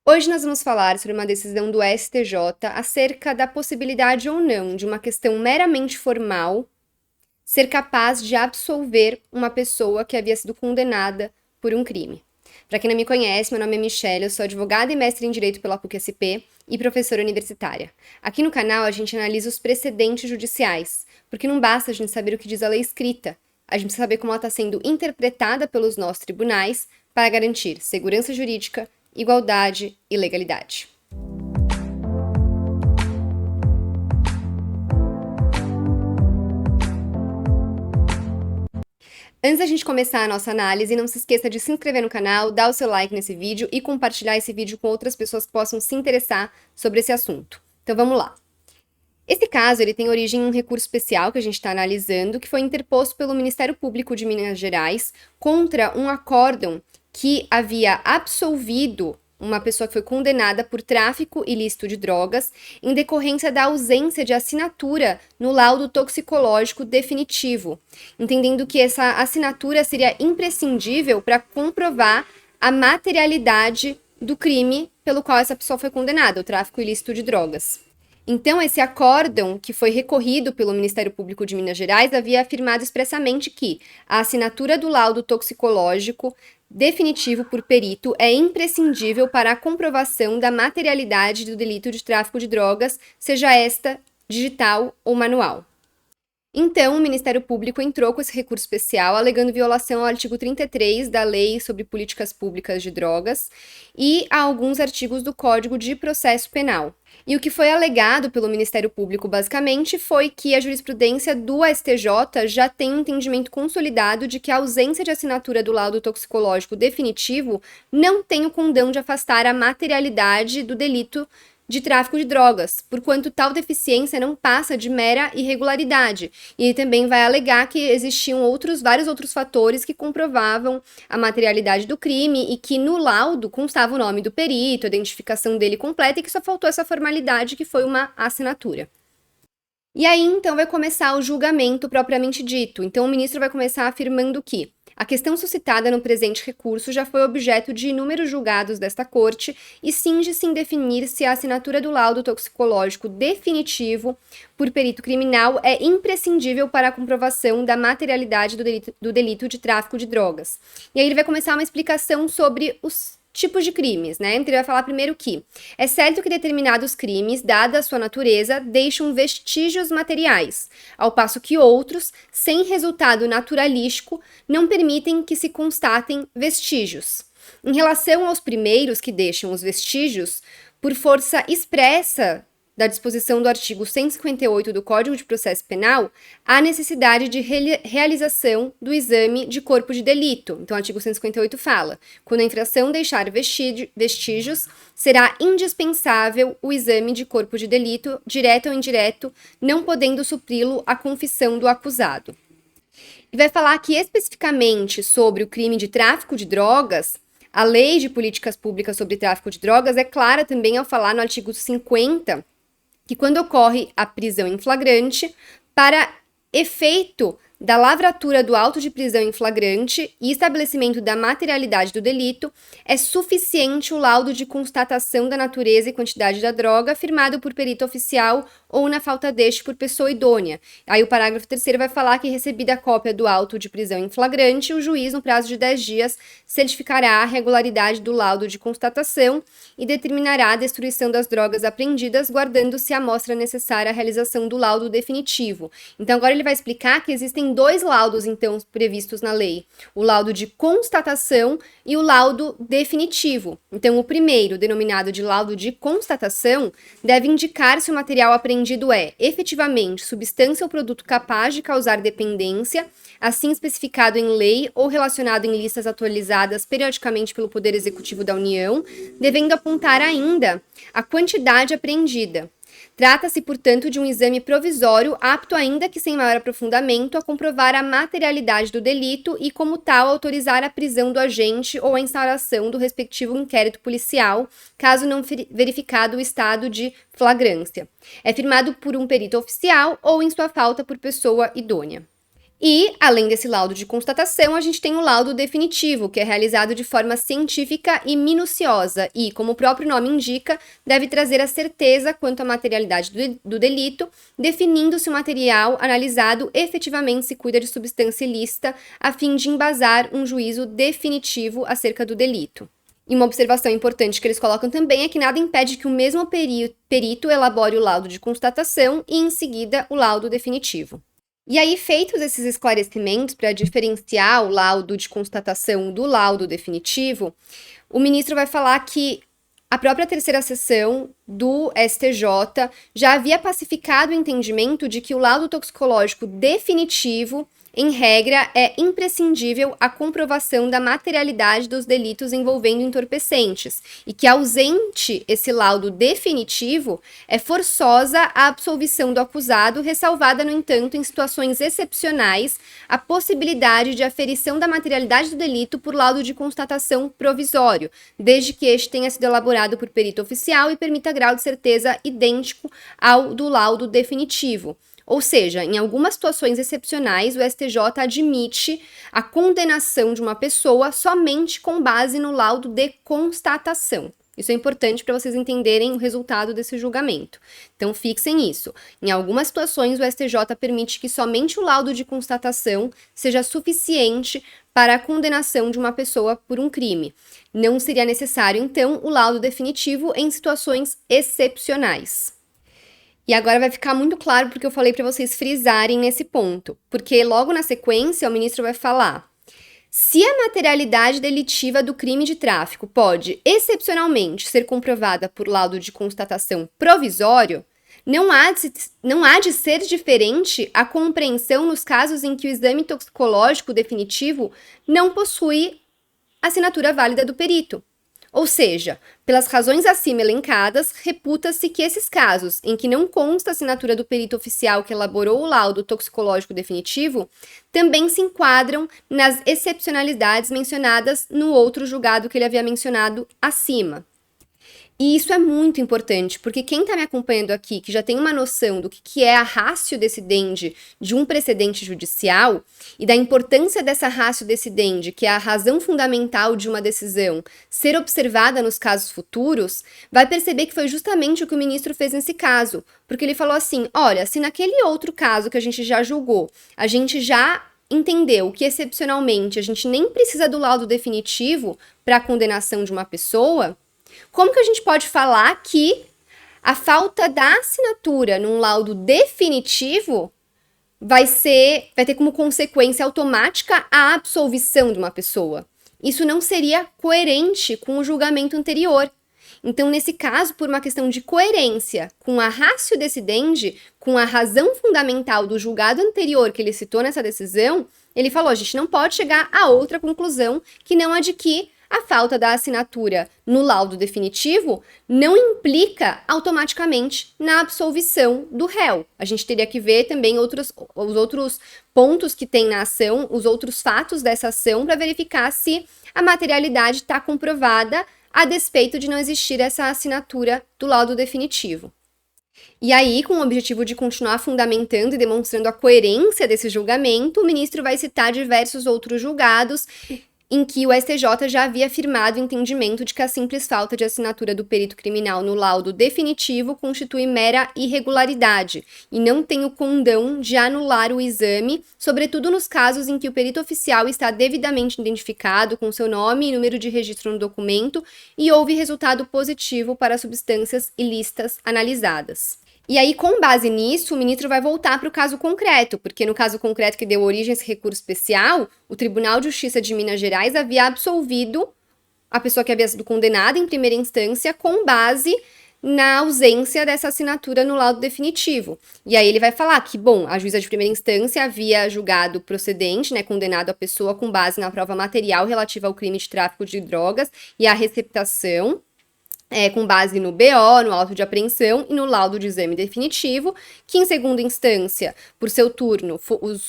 Hoje nós vamos falar sobre uma decisão do STJ acerca da possibilidade ou não de uma questão meramente formal ser capaz de absolver uma pessoa que havia sido condenada por um crime. Para quem não me conhece, meu nome é Michelle, eu sou advogada e mestre em Direito pela PUC-SP e professora universitária. Aqui no canal a gente analisa os precedentes judiciais, porque não basta a gente saber o que diz a lei escrita, a gente precisa saber como ela está sendo interpretada pelos nossos tribunais para garantir segurança jurídica, igualdade e legalidade. Antes da gente começar a nossa análise, não se esqueça de se inscrever no canal, dar o seu like nesse vídeo e compartilhar esse vídeo com outras pessoas que possam se interessar sobre esse assunto. Então vamos lá. Esse caso ele tem origem em um recurso especial que a gente está analisando, que foi interposto pelo Ministério Público de Minas Gerais contra um acórdão que havia absolvido uma pessoa que foi condenada por tráfico ilícito de drogas em decorrência da ausência de assinatura no laudo toxicológico definitivo, entendendo que essa assinatura seria imprescindível para comprovar a materialidade do crime pelo qual essa pessoa foi condenada, o tráfico ilícito de drogas. Então, esse acórdão, que foi recorrido pelo Ministério Público de Minas Gerais, havia afirmado expressamente que a assinatura do laudo toxicológico definitivo por perito é imprescindível para a comprovação da materialidade do delito de tráfico de drogas, seja esta digital ou manual. Então, o Ministério Público entrou com esse recurso especial, alegando violação ao artigo 33 da Lei sobre Políticas Públicas de Drogas e a alguns artigos do Código de Processo Penal. E o que foi alegado pelo Ministério Público, basicamente, foi que a jurisprudência do STJ já tem um entendimento consolidado de que a ausência de assinatura do laudo toxicológico definitivo não tem o condão de afastar a materialidade do delito de tráfico de drogas, porquanto tal deficiência não passa de mera irregularidade. E ele também vai alegar que existiam vários outros fatores que comprovavam a materialidade do crime e que no laudo constava o nome do perito, a identificação dele completa e que só faltou essa formalidade que foi uma assinatura. E aí, então, vai começar o julgamento propriamente dito. Então, o ministro vai começar afirmando que a questão suscitada no presente recurso já foi objeto de inúmeros julgados desta corte e cinge-se em definir se a assinatura do laudo toxicológico definitivo por perito criminal é imprescindível para a comprovação da materialidade do delito de tráfico de drogas. E aí ele vai começar uma explicação sobre os tipos de crimes, né? Então ele vai falar primeiro que é certo que determinados crimes, dada a sua natureza, deixam vestígios materiais, ao passo que outros, sem resultado naturalístico, não permitem que se constatem vestígios. Em relação aos primeiros que deixam os vestígios, por força expressa da disposição do artigo 158 do Código de Processo Penal, há necessidade de realização do exame de corpo de delito. Então, o artigo 158 fala: quando a infração deixar vestígios, será indispensável o exame de corpo de delito, direto ou indireto, não podendo supri-lo a confissão do acusado. E vai falar aqui especificamente sobre o crime de tráfico de drogas. A Lei de Políticas Públicas sobre Tráfico de Drogas é clara também ao falar no artigo 50 que quando ocorre a prisão em flagrante, para efeito da lavratura do auto de prisão em flagrante e estabelecimento da materialidade do delito, é suficiente o laudo de constatação da natureza e quantidade da droga firmado por perito oficial ou, na falta deste, por pessoa idônea. Aí o parágrafo 3º vai falar que, recebida a cópia do auto de prisão em flagrante, o juiz, no prazo de 10 dias, certificará a regularidade do laudo de constatação e determinará a destruição das drogas apreendidas, guardando-se a amostra necessária à realização do laudo definitivo. Então, agora ele vai explicar que existem dois laudos, então, previstos na lei. O laudo de constatação e o laudo definitivo. Então, o primeiro, denominado de laudo de constatação, deve indicar se o material apreendido é, efetivamente, substância ou produto capaz de causar dependência, assim especificado em lei ou relacionado em listas atualizadas periodicamente pelo Poder Executivo da União, devendo apontar ainda a quantidade apreendida. Trata-se, portanto, de um exame provisório, apto ainda que sem maior aprofundamento a comprovar a materialidade do delito e, como tal, autorizar a prisão do agente ou a instauração do respectivo inquérito policial, caso não verificado o estado de flagrância. É firmado por um perito oficial ou, em sua falta, por pessoa idônea. E, além desse laudo de constatação, a gente tem o laudo definitivo, que é realizado de forma científica e minuciosa e, como o próprio nome indica, deve trazer a certeza quanto à materialidade do delito, definindo se o material analisado efetivamente se cuida de substância ilícita, a fim de embasar um juízo definitivo acerca do delito. E uma observação importante que eles colocam também é que nada impede que o mesmo perito elabore o laudo de constatação e, em seguida, o laudo definitivo. E aí, feitos esses esclarecimentos para diferenciar o laudo de constatação do laudo definitivo, o ministro vai falar que a própria terceira sessão do STJ já havia pacificado o entendimento de que o laudo toxicológico definitivo, em regra, é imprescindível a comprovação da materialidade dos delitos envolvendo entorpecentes e que, ausente esse laudo definitivo, é forçosa a absolvição do acusado, ressalvada, no entanto, em situações excepcionais, a possibilidade de aferição da materialidade do delito por laudo de constatação provisório, desde que este tenha sido elaborado por perito oficial e permita grau de certeza idêntico ao do laudo definitivo. Ou seja, em algumas situações excepcionais, o STJ admite a condenação de uma pessoa somente com base no laudo de constatação. Isso é importante para vocês entenderem o resultado desse julgamento. Então, fixem isso. Em algumas situações, o STJ permite que somente o laudo de constatação seja suficiente para a condenação de uma pessoa por um crime. Não seria necessário, então, o laudo definitivo em situações excepcionais. E agora vai ficar muito claro porque eu falei para vocês frisarem nesse ponto. Porque logo na sequência, o ministro vai falar: se a materialidade delitiva do crime de tráfico pode, excepcionalmente, ser comprovada por laudo de constatação provisório, não há de ser diferente a compreensão nos casos em que o exame toxicológico definitivo não possui assinatura válida do perito. Ou seja, pelas razões acima elencadas, reputa-se que esses casos em que não consta a assinatura do perito oficial que elaborou o laudo toxicológico definitivo também se enquadram nas excepcionalidades mencionadas no outro julgado que ele havia mencionado acima. E isso é muito importante, porque quem está me acompanhando aqui, que já tem uma noção do que é a ratio decidendi de um precedente judicial e da importância dessa ratio decidendi, que é a razão fundamental de uma decisão, ser observada nos casos futuros, vai perceber que foi justamente o que o ministro fez nesse caso. Porque ele falou assim: olha, se naquele outro caso que a gente já julgou, a gente já entendeu que excepcionalmente a gente nem precisa do laudo definitivo para a condenação de uma pessoa, como que a gente pode falar que a falta da assinatura num laudo definitivo vai ter como consequência automática a absolvição de uma pessoa? Isso não seria coerente com o julgamento anterior. Então, nesse caso, por uma questão de coerência com a ratio decidendi, com a razão fundamental do julgado anterior que ele citou nessa decisão, ele falou: a gente não pode chegar a outra conclusão que não a de que a falta da assinatura no laudo definitivo não implica automaticamente na absolvição do réu. A gente teria que ver também os outros pontos que tem na ação, os outros fatos dessa ação, para verificar se a materialidade está comprovada a despeito de não existir essa assinatura do laudo definitivo. E aí, com o objetivo de continuar fundamentando e demonstrando a coerência desse julgamento, o ministro vai citar diversos outros julgados em que o STJ já havia afirmado o entendimento de que a simples falta de assinatura do perito criminal no laudo definitivo constitui mera irregularidade e não tem o condão de anular o exame, sobretudo nos casos em que o perito oficial está devidamente identificado com seu nome e número de registro no documento e houve resultado positivo para as substâncias ilícitas analisadas. E aí, com base nisso, o ministro vai voltar para o caso concreto, porque no caso concreto que deu origem a esse recurso especial, o Tribunal de Justiça de Minas Gerais havia absolvido a pessoa que havia sido condenada em primeira instância com base na ausência dessa assinatura no laudo definitivo. E aí ele vai falar que, bom, a juíza de primeira instância havia julgado procedente, condenado a pessoa com base na prova material relativa ao crime de tráfico de drogas e à receptação, com base no BO, no auto de apreensão e no laudo de exame definitivo, que em segunda instância, por seu turno,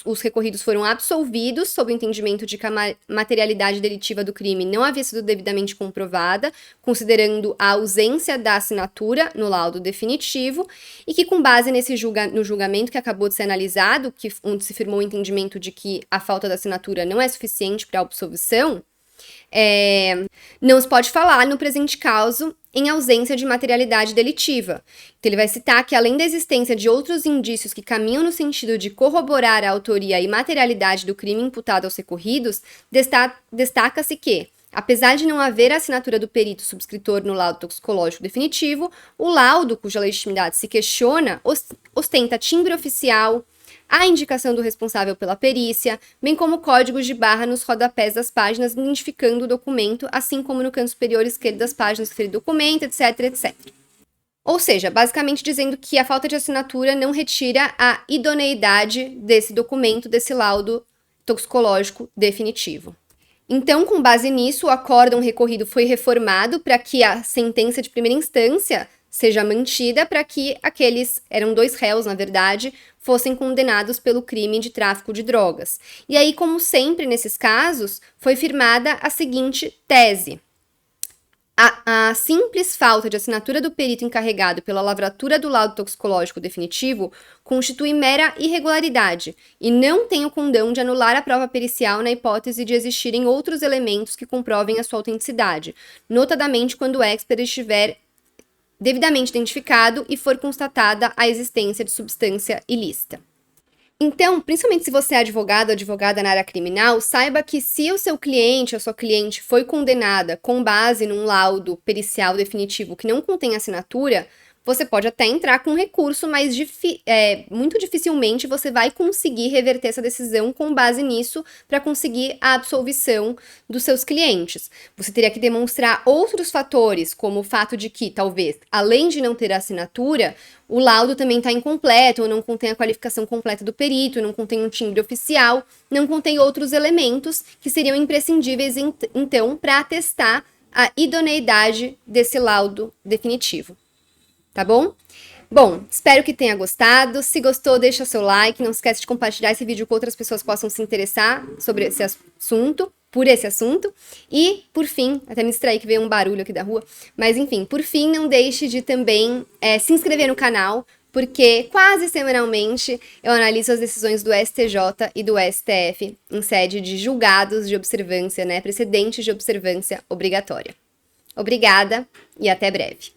os recorridos foram absolvidos sob o entendimento de que a materialidade delitiva do crime não havia sido devidamente comprovada, considerando a ausência da assinatura no laudo definitivo, e que com base no julgamento que acabou de ser analisado, onde se firmou o entendimento de que a falta da assinatura não é suficiente para a absolvição, não se pode falar, no presente caso, em ausência de materialidade delitiva. Então, ele vai citar que, além da existência de outros indícios que caminham no sentido de corroborar a autoria e materialidade do crime imputado aos recorridos, destaca-se que, apesar de não haver a assinatura do perito subscritor no laudo toxicológico definitivo, o laudo, cuja legitimidade se questiona, ostenta timbre oficial, a indicação do responsável pela perícia, bem como códigos de barra nos rodapés das páginas, identificando o documento, assim como no canto superior esquerdo das páginas do referido documento, etc, etc. Ou seja, basicamente dizendo que a falta de assinatura não retira a idoneidade desse documento, desse laudo toxicológico definitivo. Então, com base nisso, o acórdão recorrido foi reformado para que a sentença de primeira instância seja mantida, para que eram 2 réus, na verdade, fossem condenados pelo crime de tráfico de drogas. E aí, como sempre nesses casos, foi firmada a seguinte tese: a simples falta de assinatura do perito encarregado pela lavratura do laudo toxicológico definitivo constitui mera irregularidade e não tem o condão de anular a prova pericial na hipótese de existirem outros elementos que comprovem a sua autenticidade, notadamente quando o expert estiver devidamente identificado e for constatada a existência de substância ilícita. Então, principalmente se você é advogado ou advogada na área criminal, saiba que se o seu cliente ou sua cliente foi condenada com base num laudo pericial definitivo que não contém assinatura, você pode até entrar com recurso, mas muito dificilmente você vai conseguir reverter essa decisão com base nisso para conseguir a absolvição dos seus clientes. Você teria que demonstrar outros fatores, como o fato de que, talvez, além de não ter assinatura, o laudo também está incompleto, ou não contém a qualificação completa do perito, não contém um timbre oficial, não contém outros elementos que seriam imprescindíveis, então, para atestar a idoneidade desse laudo definitivo. Tá bom? Bom, espero que tenha gostado. Se gostou, deixa seu like. Não esquece de compartilhar esse vídeo com outras pessoas que possam se interessar sobre esse assunto, por esse assunto. E, por fim, até me distraí que veio um barulho aqui da rua. Mas, enfim, por fim, não deixe de também se inscrever no canal, porque quase semanalmente eu analiso as decisões do STJ e do STF em sede de julgados de observância, precedentes de observância obrigatória. Obrigada e até breve.